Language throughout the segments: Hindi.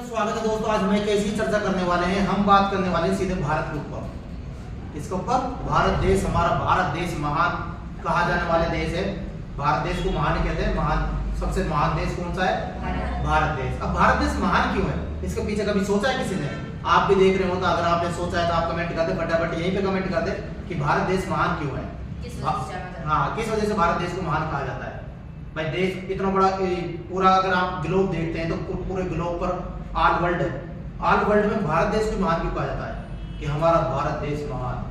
स्वागत है दोस्तों। आज हम कैसी चर्चा करने वाले हैं। हम बात करने वाले हैं सीधे भारत के ऊपर। इसके ऊपर भारत देश, हमारा भारत देश महान कहा जाने वाले देश है। भारत देश को महान कहते हैं। महान, सबसे महान देश कौन सा है? भारत देश। अब भारत देश महान क्यों है, इसके पीछे कभी सोचा है किसी ने? आप भी देख रहे हो, तो अगर आपने सोचा है तो आप कमेंट कर दे, फटाफट यहीं पे कमेंट कर दे कि भारत देश महान क्यों है। हाँ, किस वजह से भारत देश को महान कहा जाता है? भाई देश इतना बड़ा, पूरा अगर आप ग्लोब देखते हैं तो पूरे ग्लोब पर ऑल वर्ल्ड है। ऑल वर्ल्ड में भारत देश को महान क्यों कहा जाता है कि हमारा भारत देश महान?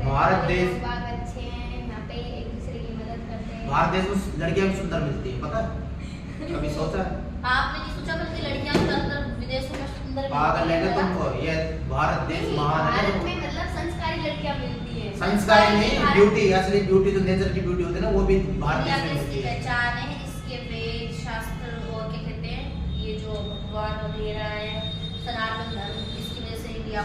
भारत देश अच्छे हैं, यहाँ पे एक दूसरे की मदद करते हैं। भारत देश में लड़कियां भी सुंदर मिलती है, पता है? कभी सोचा है? आपने नहीं सोचा कि लड़कियां सुंदर विदेशों में सुंदर पागल है क्या तुमको? ये भारत देश महान है। भारत में मतलब संस्कारी लड़कियां मिलती है। संस्कारी नहीं, ब्यूटी, असली ब्यूटी जो नेचर की ब्यूटी होती है ना, वो भी भारत देश में मिलती है। पहचान है इसके वेद शास्त्र और क्या कहते हैं, ये जो भगवान वगैरह है, सनातन धर्म, इसकी वजह से इंडिया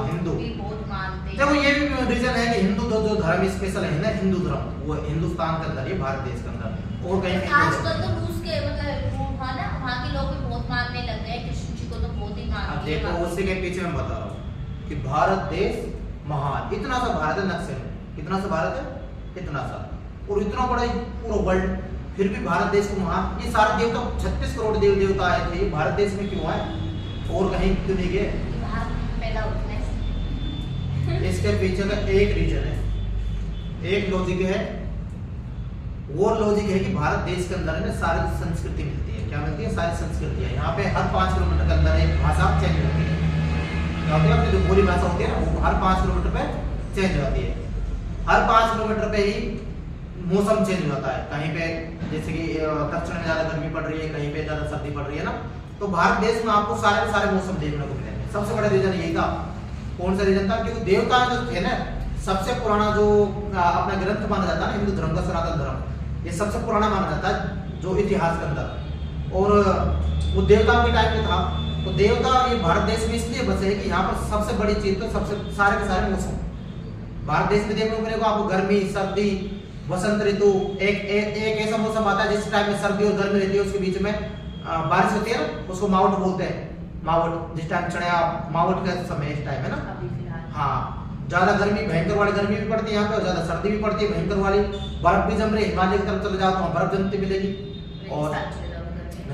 हिंदू भी बहुत मानते हैं। देखो ये भी रीजन है कि हिंदू जो धर्म स्पेशल है ना, हिंदू धर्म, वो हिंदुस्तान के अंदर, ये भारत देश के अंदर और कहीं आजकल तो रूस के मतलब वहाँ ना, वहाँ के लोग भी बहुत मानने लग गए। कृष्ण जी को तो बहुत ही मानते हैं। देखो उसी के पीछे मैं बता रहा हूँ कि भारत देश महान, इतना सा भारत है नक्शे में, इतना सा भारत है, इतना सा, और इतना बड़ा पूरा वर्ल्ड, फिर भी भारत देश को महान। ये सारे देवता, 36 करोड़ देव देवता आए थे, भारत देश में क्यों आए और कहीं क्यों नहीं गए? पैदा होता है। इसके पीछे का एक रीजन है, एक लॉजिक है। वो लॉजिक है कि भारत देश के अंदर में सारी संस्कृति मिलती है। क्या मिलती है? सारी संस्कृतियां। यहाँ पे हर 5 किलोमीटर के अंदर एक भाषा चेंज होती है। अपनी जो बोली भाषा होती है ना, वो हर 5 किलोमीटर पे चेंज हो जाती है। हर 5 किलोमीटर पे ही मौसम चेंज हो जाता है। कहीं पे जैसे कि दक्षिण में ज्यादा गर्मी पड़ रही है, कहीं पे ज्यादा सर्दी पड़ रही है ना, तो भारत देश में आपको सारे सारे मौसम देखने को मिलेंगे। सबसे बड़ा रीजन यही था। कौन सा रीजन था? क्योंकि देवता जो थे ना, सबसे पुराना जो अपना ग्रंथ माना जाता है ना, हिंदू धर्म का सनातन धर्म, ये सबसे पुराना माना जाता है जो इतिहास के अंदर, और वो देवताओं के टाइम में था। तो देवता ये भारत देश में इसलिए बसे कि यहाँ पर सबसे बड़ी चीज तो सबसे सारे के सारे मौसम भारत देश में देखने को मिलेगा आपको। गर्मी, सर्दी, वसंत ऋतु, एक ऐसा मौसम आता है जिस टाइम में सर्दी और गर्मी रहती है, उसके बीच में बारिश होती है ना, उसको मावट बोलते हैं। मावट, जिस टाइम चढ़े आप, मावट का समय इस टाइम है ना। हाँ, ज्यादा गर्मी, भयंकर वाली गर्मी भी पड़ती है यहाँ पे, और ज्यादा सर्दी भी पड़ती है भयंकर वाली। बर्फ भी जम रही है, हिमालय की तरफ चले जाओ तो बर्फ जमती मिलेगी, और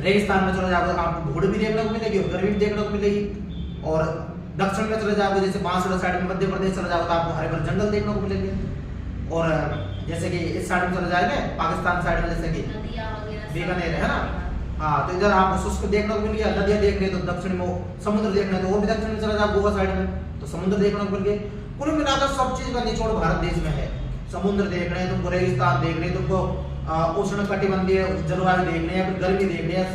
रेगिस्तान में चले जाओगे आपको धूड़ भी देखने को मिलेगी और गर्मी भी देखने को मिलेगी। और दक्षिण में चले जाओगे, जैसे बांसवाड़ा साइड में मध्य प्रदेश चले जाओगे तो आपको हरे भरे जंगल देखने को मिलेंगे। और जैसे कि इस साइड में चले जाएंगे पाकिस्तान साइड में, जैसे कि बीकानेर है ना, हाँ, तो इधर आपको शुष्क देखने को मिल गया। नदियां देखने तो दक्षिण में, समुद्र देखने तो वो भी दक्षिण में चले जाओ गोवा साइड में तो समुद्र देखने को मिल गए। कुल मिलाकर सब चीज का निचोड़ भारत देश में है। समुद्र देख रहे हैं तुमको, रेगिस्तान देख रहे हैं तुमको, उष्ण कटिबंधीय जलवायु देख रहे हैं, फिर गर्मी देख रहे हैं,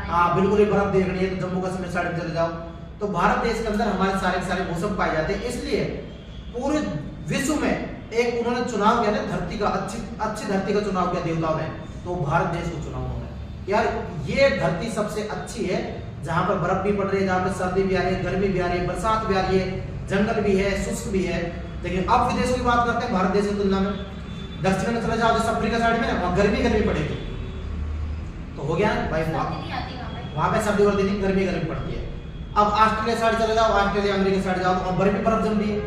हाँ बिल्कुल ही बर्फ देख रही है, तो जम्मू कश्मीर साइड में चले जाओ। तो भारत देश के अंदर हमारे सारे सारे मौसम पाए जाते हैं। इसलिए पूरे विश्व में एक उन्होंने चुनाव किया ना, धरती का, अच्छी धरती का चुनाव किया देवताओं ने, तो भारत देश को चुनाव उन्होंने यार, ये धरती सबसे अच्छी है, जहां पर बर्फ भी पड़ रही है, जहां पर सर्दी भी आ रही है, गर्मी भी आ रही है, बरसात भी आ रही है, जंगल भी है, शुष्क भी है। लेकिन अब विदेशों की बात करते हैं भारत देश की तुलना में। दक्षिण में चले जाओ, जैसे अफ्रीका साइड में ना, वहाँ गर्मी पड़ेगी, तो हो गया भाई, वहाँ पे सर्दी वर्दी नहीं, गर्मी पड़ती है। अब ऑस्ट्रेलिया साइड चले जाओ, ऑस्ट्रेलिया अमेरिका साइड जाओ, तो वहाँ बर्फ जम रही है,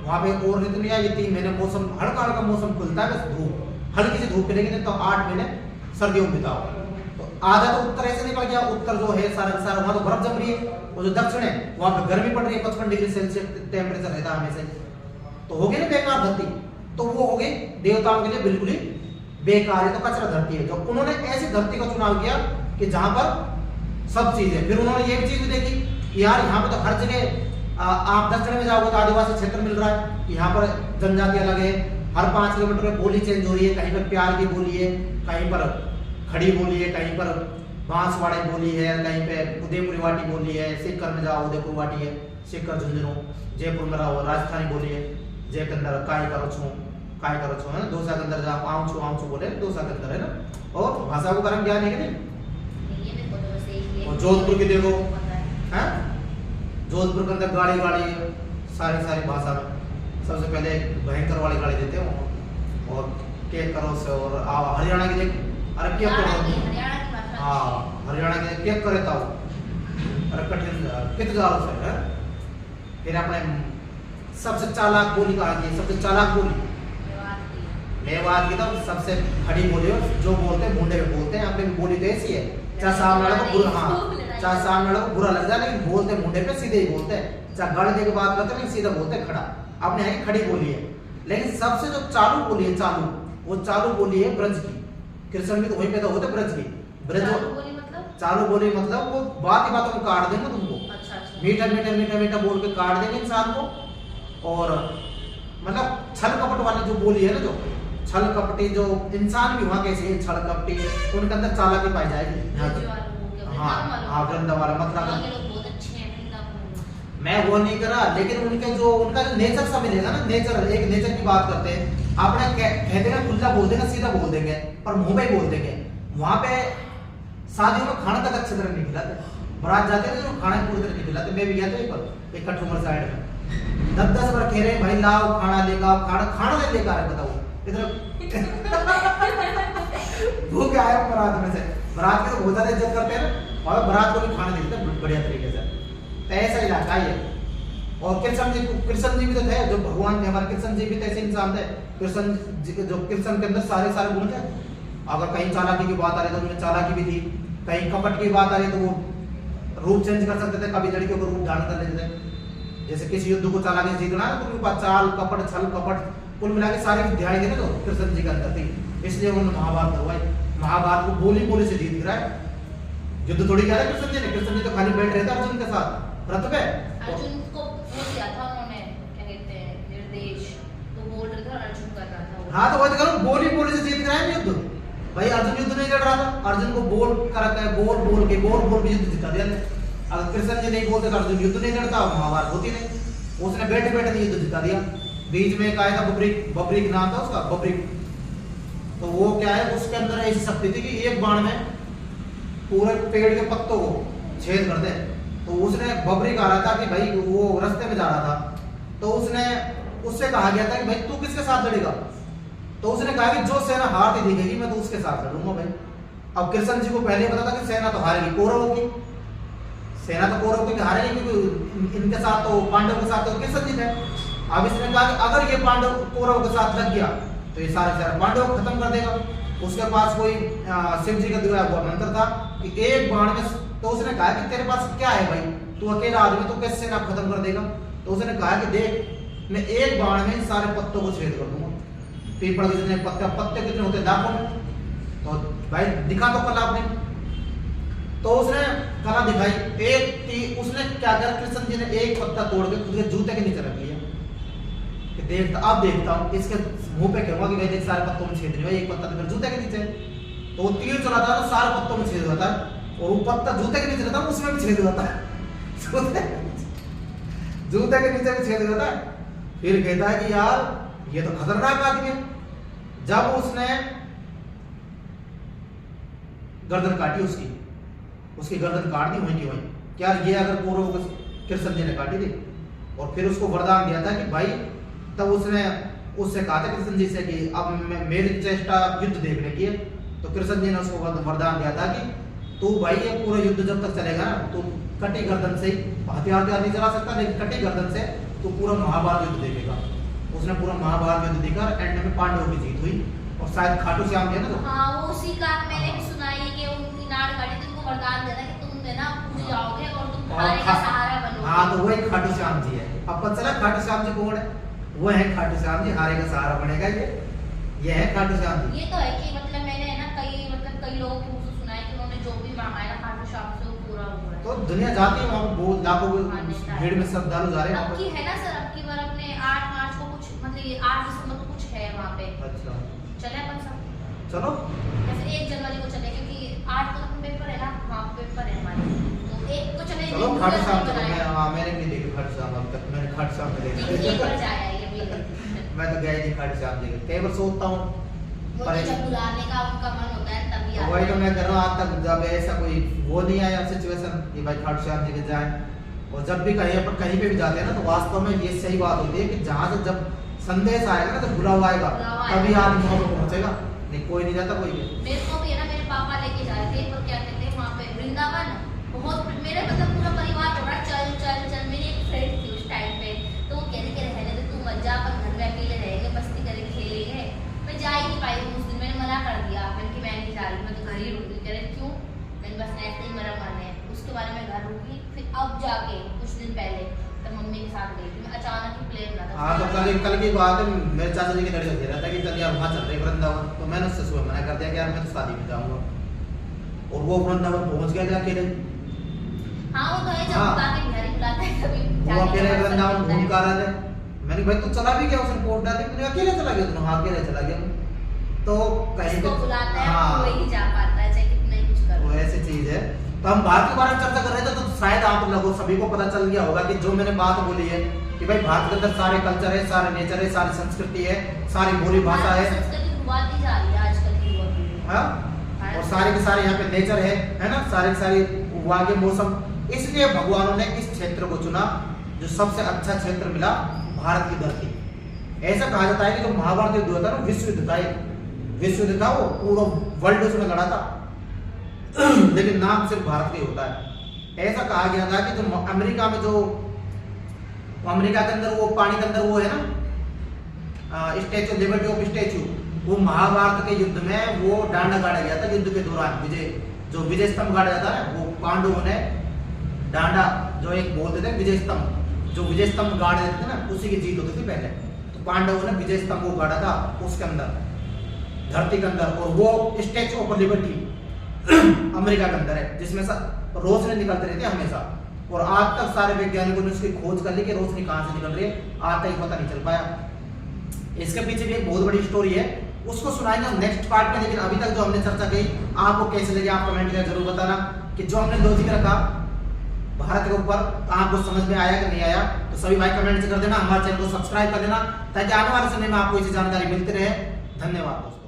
वहाँ पे और ऋतु नहीं आई। 3 महीने मौसम, हल्का हल्का मौसम खुलता है, बस धूप, हल्की सी धूप खिलेगी, नहीं तो 8 महीने सर्दियों में बिताओ। तो आधा तो उत्तर ऐसे निकल गया, उत्तर जो है सारा वहाँ तो बर्फ जम रही है, और जो दक्षिण है वहाँ पे गर्मी पड़ रही है, 55 डिग्री सेल्सियस टेम्परेचर रहता है हमेशा। तो हो गई ना बेकार धरती, तो वो हो गई देवताओं के लिए बिल्कुल ही बेकार है, तो कचरा धरती है। जो उन्होंने ऐसी धरती का चुनाव किया कि जहां पर सब चीज है। फिर उन्होंने ये भी चीज भी देखी कि यार यहाँ पे तो हर जगह आप दक्षिण में जाओगे तो आदिवासी क्षेत्र मिल रहा है, यहाँ पर जनजाति अलग है, हर 5 किलोमीटर में बोली चेंज हो रही है। कहीं पर प्यार की बोली है, कहीं पर खड़ी बोली है, कहीं पर बांसवाड़ा बोली है, कहीं पे उदयपुरी वाटी बोली है, सीकर में जाओ उदयपुर वाटी है, सीकर झुंझुनू, जयपुर में रहो राजस्थानी बोली है, जय के अंदर काय करो छो है ना, दोसा के अंदर जाओ आऊं छू बोले, दोसा के अंदर है ना। और भाषा को कर्म ज्ञान है कि नहीं? और जोधपुर की देखो, हैं जोधपुर के अंदर गाड़ी सारी भाषा में सबसे पहले भयंकर वाली गाड़ी देते हैं, और केक करो से, और हरियाणा की देख, अरे क्या करो, हाँ हरियाणा के क्या करे था और कठिन कित जाल से है। फिर अपने सबसे चालाक बोली कहा कि सबसे चालाक बोली मेवात की तो सबसे खड़ी बोली हो जो बोलते हैं मुंडे पे बोलते हैं। अपने बोली तो ऐसी है चाहे सामने वाले को बुरा, हाँ चाहे सामने वाले को बुरा लग जाए लेकिन बोलते मुंडे पे सीधे ही बोलते हैं। चाहे गड़ दे के बात करते हैं सीधा बोलते हैं खड़ा। अपने यहाँ की खड़ी बोली है। लेकिन सबसे जो चालू बोली है चालू, वो चालू बोली है ब्रज की। कृष्ण भी तो वहीं पैदा होते ब्रज की। ब्रज चालू बोली मतलब वो बात ही बातों में काट देंगे तुमको। मीठा मीठा मीठा मीठा बोल के काट देंगे इंसान को। और मतलब छल कपट वाली जो बोली है ना, जो छल कपटी जो इंसान भी वहाँ कैसे है छल कपटी, उनके अंदर चालाकी पाई जाएगी। हाँ हाँ वृंदा वाला मतलब मैं वो नहीं करा, लेकिन उनके जो उनका जो नेचर सा मिलेगा ना, नेचर एक नेचर की बात करते हैं। आपने कह देगा खुला बोल देगा सीधा बोल देंगे पर मुंह में बोल देंगे। वहां पे शादियों में खाना तक अच्छी तरह नहीं खिलाते, बारात जाते हैं तो खाना पूरी तरह नहीं खिलाते। मैं भी गया था पर एक कठुमर साइड में 10-10 बार कह रहे भाई लाओ खाना लेकर आओ, खाना नहीं लेकर आए बताओ इधर वो क्या है बारात में से। बारात की तो बहुत ज्यादा इज्जत करते हैं ना, और बारात को भी खाना देते हैं बढ़िया तरीके से। तो ऐसा इलाका है। और कृष्ण जी भी तो थे जो भगवान थे हमारे। कृष्ण जी भी तो ऐसे इंसान थे। कृष्ण जी जो कृष्ण के अंदर सारे गुण थे। अगर कहीं चालाकी की बात आ रही तो उनमें चालाकी भी थी, कहीं कपट की बात आ रही तो वो रूप चेंज कर सकते थे, कभी लड़कियों को रूप धारण कर लेते थे। जैसे किसी युद्ध को चालाकी से जीतना है तो उनके पास चाल कपट छल कपट कुल मिला के सारी विद्याएं थी ना तो कृष्ण जी के अंदर थी। इसलिए उन्होंने महाभारत हुआ। महाभारत को बोली बोली से जीत गिरा है। युद्ध थोड़ी किया था कृष्ण जी ने। कृष्ण जी तो खाली बैठ रहे थे अर्जुन के साथ रथ पे। अर्जुन को वो दिया था उन्होंने, क्या कहते हैं, निर्देश, तो बोल रहे थे अर्जुन कर रहा था। हाँ तो वही तो करो बोली बोली से जीत गया है युद्ध। भाई अर्जुन युद्ध नहीं लड़ रहा था, अर्जुन को बोल के युद्ध जिता दिया। अगर कृष्ण जी नहीं बोलते तो अर्जुन युद्ध नहीं लड़ता, महाभारत होती नहीं। उसने बैठे बैठे युद्ध जिता दिया। बीच में एक आया था बब्रिक नाम था उसका, बब्रिक। तो वो क्या है उसके अंदर ऐसी शक्ति थी कि एक बाण में पूरे पेड़ के पत्तों को छेद कर दे। तो उसने बब्रिक आ रहा था कि भाई वो रास्ते में जा रहा था, तो उससे कहा गया था कि भाई तू किसके साथ लड़ेगा। तो उसने कहा कि जो सेना हारती दिखेगी मैं तो उसके साथ लड़ूंगा भाई। अब कृष्ण जी को पहले पता था कि सेना तो हारेगी कौरवों की, सेना तो कौरवों की हारेगी क्योंकि इनके साथ तो पांडवों के साथ तो कृष्ण जी थे। अब इसने कहा कि अगर ये पांडव कौरवों के साथ लग गया तो ये सारे पांडवों को खत्म कर देगा। उसके पास कोई शिव जी का दिया हुआ मंत्र था कि एक बाण में। तो उसने कहा कि तेरे पास क्या है भाई, तू अकेला आदमी तो कैसे सेना खत्म कर देगा। तो उसने कहा कि देख मैं एक बाण में सारे पत्तों को छेद कर दूंगा। पीपल के जितने पत्ते कितने होते हैं लाखों में। तो भाई दिखा तो कला आपने। तो उसने कला दिखाई। उसने क्या किया कृष्ण जी ने एक पत्ता तोड़ के खुद के जूते के नीचे रख लिया कि अब देखता हूँ इसके मुंह पे कहूंगा कि भाई देख सारे पत्तों में छेद नहीं हुआ, एक पत्ता तो मेरे जूते के नीचे। तो वो तीर चलाता था सारे पत्तों में छेद होता है, और वो पत्ता जूते के नीचे रहता है उसमें भी छेद होता है। जूते के नीचे भी छेद होता है। फिर कहता है कि यार ये तो खतरनाक आदमी है। जब उसने गर्दन काटी उसकी गर्दन काट दी वहीं की वहीं। क्या ये अगर कौरवों को कृष्ण जी ने काटी थी। और फिर उसको वरदान दिया था कि भाई, तब उसने उससे कहा था कृष्ण जी से कि अब मेरी चेष्टा युद्ध देखने की है। तो कृष्ण जी ने उसको वरदान दिया था कि तू भाई ये पूरा युद्ध जब तक चलेगा ना तो कटी गर्दन से हथियार नहीं चला सकता, लेकिन कटी गर्दन से तो पूरा महाभारत युद्ध देखेगा। उसने पूरा महाभारत युद्ध देखा और एंड में पांडवों की जीत हुई। और शायद खाटू श्याम जी ना तो हाँ वो उसी का मैंने भी सुना है कि उनकी नाड़ काटी तो उनको वरदान देना कि तुम देना पूछ जाओगे और तुम हारे का सहारा बनोगे। हाँ तो वही खाटू श्याम जी है। अब पता चला खाटू श्याम जी कौन है। वो है खाटू श्याम जी, हारे का सहारा बनेगा ये है खाटू श्याम जी। ये तो है कि मतलब मैंने है ना कई लोगों के मुंह से सुना है कि उन्होंने जो भी मांगा है ना खाटू श्याम से वो पूरा हुआ है। तो दुनिया जाती है वहाँ पे बहुत लाखों भीड़ में श्रद्धालु जा रहे हैं। अब की है ना सर, अब की बार अपने 8 मार्च को कुछ मतलब ये 8 दिसंबर को कुछ है वहाँ पे। अच्छा चले अपन सब चलो वैसे 1 जनवरी को चले क्योंकि 8 को पेपर है ना, हाँ पेपर है हमारे, तो 1 को चले। चलो खाटू श्याम मैंने नहीं देखी खाटू श्याम अब तक। मैंने खाटू श्याम में देखा मैं तो गया नहीं खाटू श्याम जी कई बार सोचता हूँ पर जब बुलाने का उनका मन होता है तभी आता है। वही तो मैं कर रहा हूँ आज तक जब ऐसा कोई वो नहीं आया सिचुएशन कि भाई खाटू श्याम जी के जाए। और जब भी कहीं पे भी जाते हैं ना तो वास्तव में ये सही बात होती है कि जहाँ से जब संदेश आएगा ना तो बुलावा आएगा तभी आदमी वहाँ पे पहुँचेगा। नहीं कोई नहीं जाता कोई भी। मेरे को भी है ना मेरे पापा लेके जा रहे थे, पर क्या कहते हैं वहाँ पे वृंदावन बहुत मेरे मतलब पूरा चल चल चल। मेरी एक फ्रेंड थी उस टाइम पे, तो वो कह रही कि रहने दे, तू मत जा, अपन घर में अकेले रहेंगे, मस्ती करेंगे, खेलेंगे। मैं जा ही नहीं पाई उस दिन, मैंने मना कर दिया, मैंने कि मैं नहीं जा रही, मैं तो घर ही रहूंगी। कह रहे क्यों? मैंने बस ऐसे ही मेरा मन है। उसके बाद मैं घर रुकी, फिर अब जाके कुछ दिन पहले तो मम्मी के साथ गई थी मैं, अचानक ही प्लान बना था। हाँ तो कल की बात है, मेरे चाचा जी की लड़की कह रहा था कि चल यार वहाँ चल रहे वृंदावन, तो मैंने उससे सुबह मना कर दिया कि यार मैं तो शादी में जाऊंगा, और वो वृंदावन पहुंच गया अकेले। हाँ वो तो है, जब हाँ। बुला के बिहारी बुलाता है कभी वो जाने अकेले का मन वृंदावन करता है। घूम कर रहे थे। मैंने भाई तू चला भी क्या? उसने रिपोर्ट डाली, मैंने कहा अकेले चला गया तुम? हाँ अकेले चला गया। तो कहीं जिसको बुलाता है हाँ, वो ही जा पाता है, चाहे कितना ही कुछ करो। वो ऐसी चीज है। तो हम भारत के बारे में चर्चा कर रहे थे, तो शायद आप लोगों सभी को पता चल गया होगा कि जो मैंने बात बोली है कि भाई भारत के अंदर सारे कल्चर है, सारे नेचर है, सारी संस्कृति है, सारी बोली भाषा है, संस्कृति डुबाती जा रही है आजकल की युवा पीढ़ी। हाँ? और सारे के सारे यहाँ पे नेचर है ना, सारे के सारे वहाँ के मौसम। इसलिए भगवानों ने इस क्षेत्र को चुना, जो सबसे अच्छा क्षेत्र मिला, भारत की धरती। ऐसा कहा जाता है कि जो महाभारत युद्ध होता है ना, विश्व युद्ध था, विश्व युद्ध था, वो पूरा वर्ल्ड उसमें लड़ा था, लेकिन नाम सिर्फ भारत का ही होता है। ऐसा कहा गया था कि जो अमेरिका में, जो अमेरिका के अंदर वो पानी के अंदर वो है ना स्टैचू, लिबर्टी ऑफ स्टैचू, वो महाभारत के युद्ध में वो डांडा गाड़ा गया था युद्ध के दौरान। जो विजय स्तंभ गाड़ा जाता है, वो पांडवों ने डांडा, जो एक बोलते थे विजय स्तंभ, जो विजय स्तंभ गाड़ देते थे ना, उसी की जीत होती थी पहले। तो पांडवों ने विजय स्तंभ को गाड़ा था उसके अंदर, धरती के अंदर, और वो स्टैचू ऑफ लिबर्टी अमेरिका के अंदर है, जिसमें से रोशनी निकलती रहती है हमेशा। और आज तक सारे वैज्ञानिकों ने उसकी खोज कर ली कि रोशनी कहाँ से निकल रही है, आज तक पता नहीं चल पाया। इसके पीछे भी एक बहुत बड़ी स्टोरी है, उसको सुनाएंगे हम नेक्स्ट पार्ट में। लेकिन अभी तक जो हमने चर्चा की, आपको कैसे लगी आप कमेंट में जरूर बताना कि जो हमने लॉजिक रखा भारत के ऊपर, आपको समझ में आया कि नहीं आया। तो सभी भाई कमेंट कर देना, हमारे चैनल को सब्सक्राइब कर देना, ताकि आने वाले समय में आपको इसी जानकारी मिलती रहे। धन्यवाद दोस्तों।